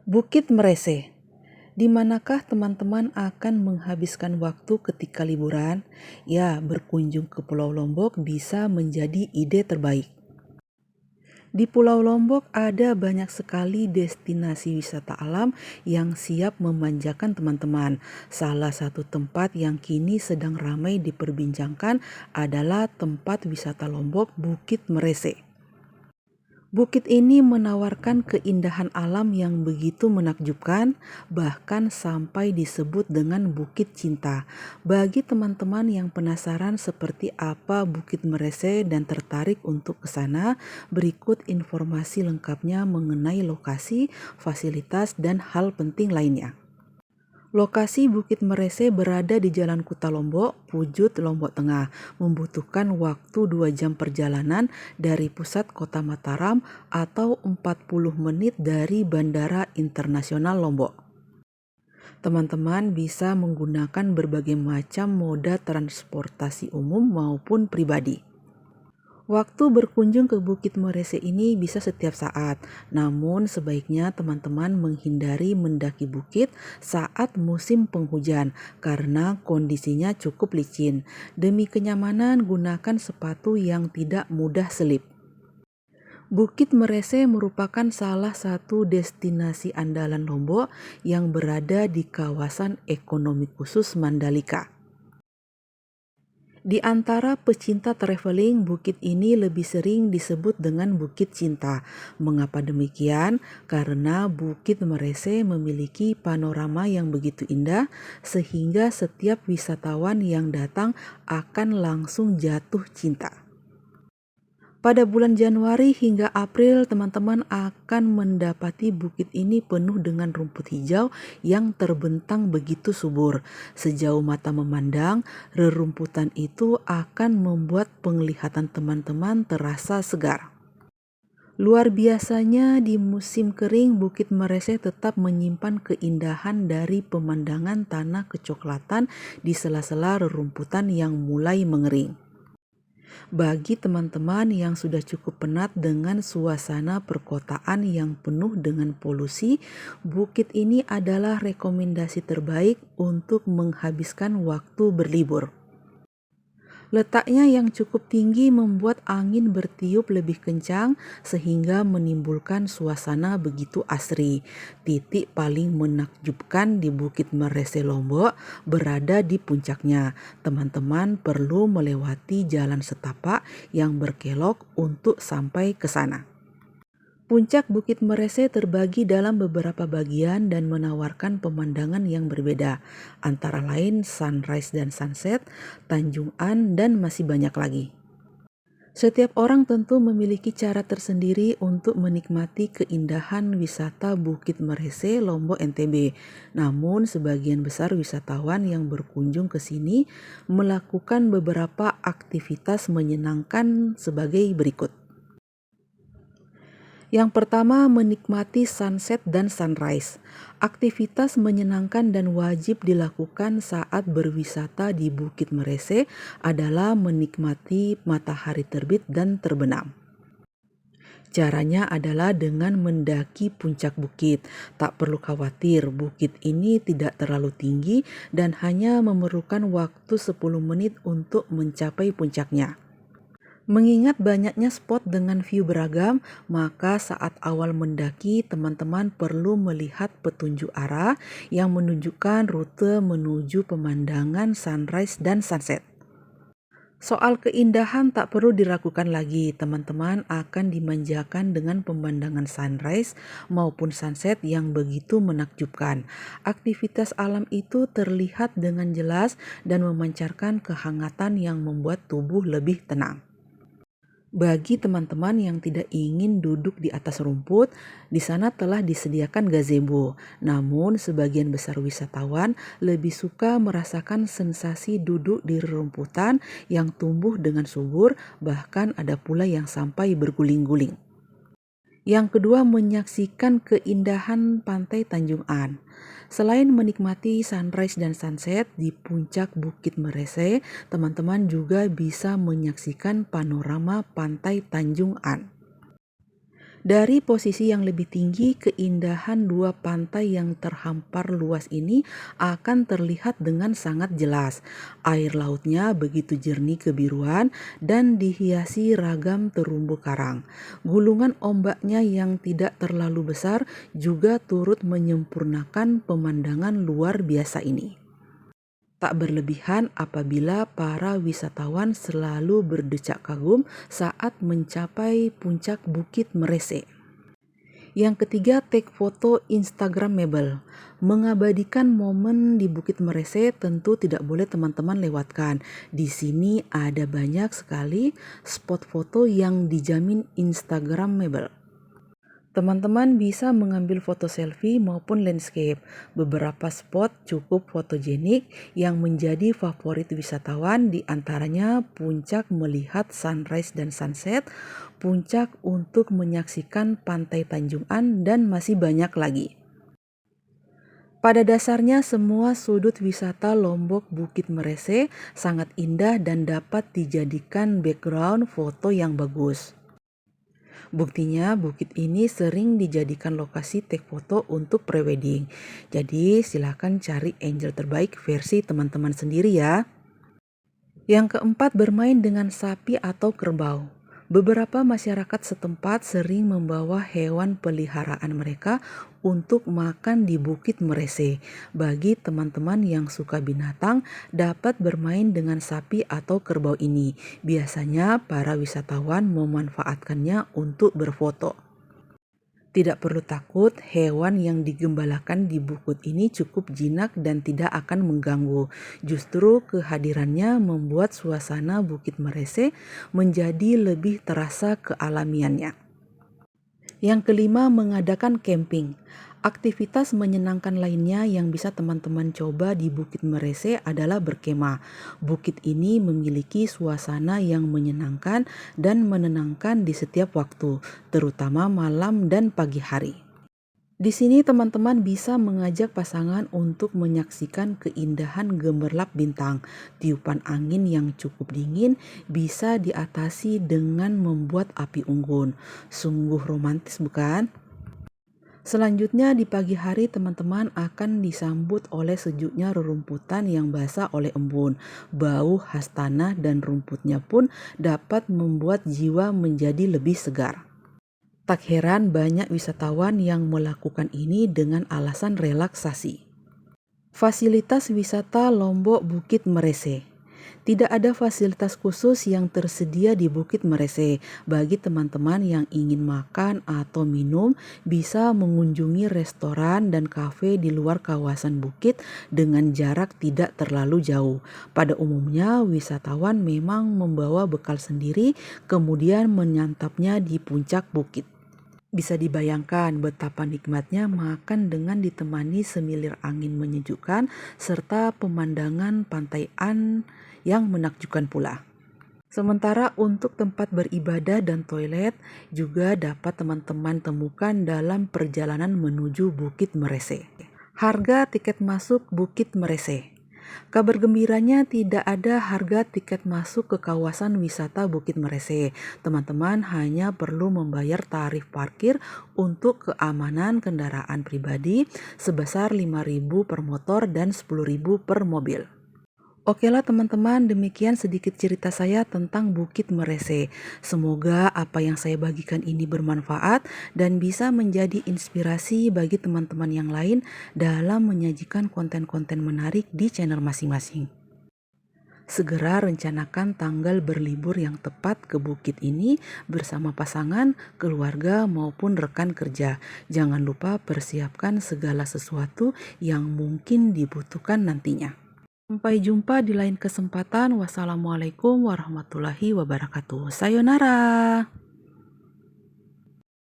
Bukit Merese. Di manakah teman-teman akan menghabiskan waktu ketika liburan? Ya, berkunjung ke Pulau Lombok bisa menjadi ide terbaik. Di Pulau Lombok ada banyak sekali destinasi wisata alam yang siap memanjakan teman-teman. Salah satu tempat yang kini sedang ramai diperbincangkan adalah tempat wisata Lombok Bukit Merese. Bukit ini menawarkan keindahan alam yang begitu menakjubkan, bahkan sampai disebut dengan Bukit Cinta. Bagi teman-teman yang penasaran seperti apa Bukit Merese dan tertarik untuk ke sana, berikut informasi lengkapnya mengenai lokasi, fasilitas, dan hal penting lainnya. Lokasi Bukit Merese berada di Jalan Kuta Lombok, Pujut, Lombok Tengah, membutuhkan waktu 2 jam perjalanan dari pusat kota Mataram atau 40 menit dari Bandara Internasional Lombok. Teman-teman bisa menggunakan berbagai macam moda transportasi umum maupun pribadi. Waktu berkunjung ke Bukit Merese ini bisa setiap saat, namun sebaiknya teman-teman menghindari mendaki bukit saat musim penghujan karena kondisinya cukup licin. Demi kenyamanan, gunakan sepatu yang tidak mudah selip. Bukit Merese merupakan salah satu destinasi andalan Lombok yang berada di kawasan ekonomi khusus Mandalika. Di antara pecinta traveling, bukit ini lebih sering disebut dengan Bukit Cinta. Mengapa demikian? Karena Bukit Merese memiliki panorama yang begitu indah sehingga setiap wisatawan yang datang akan langsung jatuh cinta. Pada bulan Januari hingga April, teman-teman akan mendapati bukit ini penuh dengan rumput hijau yang terbentang begitu subur. Sejauh mata memandang, rerumputan itu akan membuat penglihatan teman-teman terasa segar. Luar biasanya di musim kering, Bukit Merese tetap menyimpan keindahan dari pemandangan tanah kecoklatan di sela-sela rerumputan yang mulai mengering. Bagi teman-teman yang sudah cukup penat dengan suasana perkotaan yang penuh dengan polusi, bukit ini adalah rekomendasi terbaik untuk menghabiskan waktu berlibur. Letaknya yang cukup tinggi membuat angin bertiup lebih kencang sehingga menimbulkan suasana begitu asri. Titik paling menakjubkan di Bukit Merese Lombok berada di puncaknya. Teman-teman perlu melewati jalan setapak yang berkelok untuk sampai ke sana. Puncak Bukit Merese terbagi dalam beberapa bagian dan menawarkan pemandangan yang berbeda, antara lain sunrise dan sunset, Tanjung An, dan masih banyak lagi. Setiap orang tentu memiliki cara tersendiri untuk menikmati keindahan wisata Bukit Merese, Lombok, NTB. Namun, sebagian besar wisatawan yang berkunjung ke sini melakukan beberapa aktivitas menyenangkan sebagai berikut. Yang pertama, menikmati sunset dan sunrise. Aktivitas menyenangkan dan wajib dilakukan saat berwisata di Bukit Merese adalah menikmati matahari terbit dan terbenam. Caranya adalah dengan mendaki puncak bukit. Tak perlu khawatir, bukit ini tidak terlalu tinggi dan hanya memerlukan waktu 10 menit untuk mencapai puncaknya. Mengingat banyaknya spot dengan view beragam, maka saat awal mendaki, teman-teman perlu melihat petunjuk arah yang menunjukkan rute menuju pemandangan sunrise dan sunset. Soal keindahan tak perlu diragukan lagi, teman-teman akan dimanjakan dengan pemandangan sunrise maupun sunset yang begitu menakjubkan. Aktivitas alam itu terlihat dengan jelas dan memancarkan kehangatan yang membuat tubuh lebih tenang. Bagi teman-teman yang tidak ingin duduk di atas rumput, di sana telah disediakan gazebo. Namun, sebagian besar wisatawan lebih suka merasakan sensasi duduk di rerumputan yang tumbuh dengan subur, bahkan ada pula yang sampai berguling-guling. Yang kedua, menyaksikan keindahan pantai Tanjung An. Selain menikmati sunrise dan sunset di puncak Bukit Merese, teman-teman juga bisa menyaksikan panorama pantai Tanjung An. Dari posisi yang lebih tinggi, keindahan dua pantai yang terhampar luas ini akan terlihat dengan sangat jelas. Air lautnya begitu jernih kebiruan dan dihiasi ragam terumbu karang. Gulungan ombaknya yang tidak terlalu besar juga turut menyempurnakan pemandangan luar biasa ini. Tak berlebihan apabila para wisatawan selalu berdecak kagum saat mencapai puncak Bukit Merese. Yang ketiga, take foto Instagramable. Mengabadikan momen di Bukit Merese tentu tidak boleh teman-teman lewatkan. Di sini ada banyak sekali spot foto yang dijamin Instagramable. Teman-teman bisa mengambil foto selfie maupun landscape. Beberapa spot cukup fotogenik yang menjadi favorit wisatawan, di antaranya puncak melihat sunrise dan sunset, puncak untuk menyaksikan pantai Tanjungan, dan masih banyak lagi. Pada dasarnya semua sudut wisata Lombok Bukit Merese sangat indah dan dapat dijadikan background foto yang bagus. Buktinya bukit ini sering dijadikan lokasi take foto untuk prewedding. Jadi silakan cari angel terbaik versi teman-teman sendiri ya. Yang keempat, bermain dengan sapi atau kerbau. Beberapa masyarakat setempat sering membawa hewan peliharaan mereka untuk makan di Bukit Merese. Bagi teman-teman yang suka binatang, dapat bermain dengan sapi atau kerbau ini. Biasanya para wisatawan memanfaatkannya untuk berfoto. Tidak perlu takut, hewan yang digembalakan di bukit ini cukup jinak dan tidak akan mengganggu. Justru kehadirannya membuat suasana Bukit Merese menjadi lebih terasa kealamiannya. Yang kelima, mengadakan camping. Aktivitas menyenangkan lainnya yang bisa teman-teman coba di Bukit Merese adalah berkemah. Bukit ini memiliki suasana yang menyenangkan dan menenangkan di setiap waktu, terutama malam dan pagi hari. Di sini teman-teman bisa mengajak pasangan untuk menyaksikan keindahan gemerlap bintang. Tiupan angin yang cukup dingin bisa diatasi dengan membuat api unggun. Sungguh romantis bukan? Selanjutnya di pagi hari teman-teman akan disambut oleh sejuknya rerumputan yang basah oleh embun. Bau khas tanah dan rumputnya pun dapat membuat jiwa menjadi lebih segar. Tak heran banyak wisatawan yang melakukan ini dengan alasan relaksasi. Fasilitas wisata Lombok Bukit Merese. Tidak ada fasilitas khusus yang tersedia di Bukit Merese. Bagi teman-teman yang ingin makan atau minum, bisa mengunjungi restoran dan kafe di luar kawasan bukit dengan jarak tidak terlalu jauh. Pada umumnya, wisatawan memang membawa bekal sendiri, kemudian menyantapnya di puncak bukit. Bisa dibayangkan betapa nikmatnya makan dengan ditemani semilir angin menyejukkan serta pemandangan pantai yang menakjubkan pula. Sementara untuk tempat beribadah dan toilet juga dapat teman-teman temukan dalam perjalanan menuju Bukit Merese. Harga tiket masuk Bukit Merese. Kabar gembiranya tidak ada harga tiket masuk ke kawasan wisata Bukit Merese. Teman-teman hanya perlu membayar tarif parkir untuk keamanan kendaraan pribadi sebesar 5.000 per motor dan 10.000 per mobil. Oke lah teman-teman, demikian sedikit cerita saya tentang Bukit Merese. Semoga apa yang saya bagikan ini bermanfaat dan bisa menjadi inspirasi bagi teman-teman yang lain dalam menyajikan konten-konten menarik di channel masing-masing. Segera rencanakan tanggal berlibur yang tepat ke bukit ini bersama pasangan, keluarga maupun rekan kerja. Jangan lupa persiapkan segala sesuatu yang mungkin dibutuhkan nantinya. Sampai jumpa di lain kesempatan. Wassalamualaikum warahmatullahi wabarakatuh. Sayonara.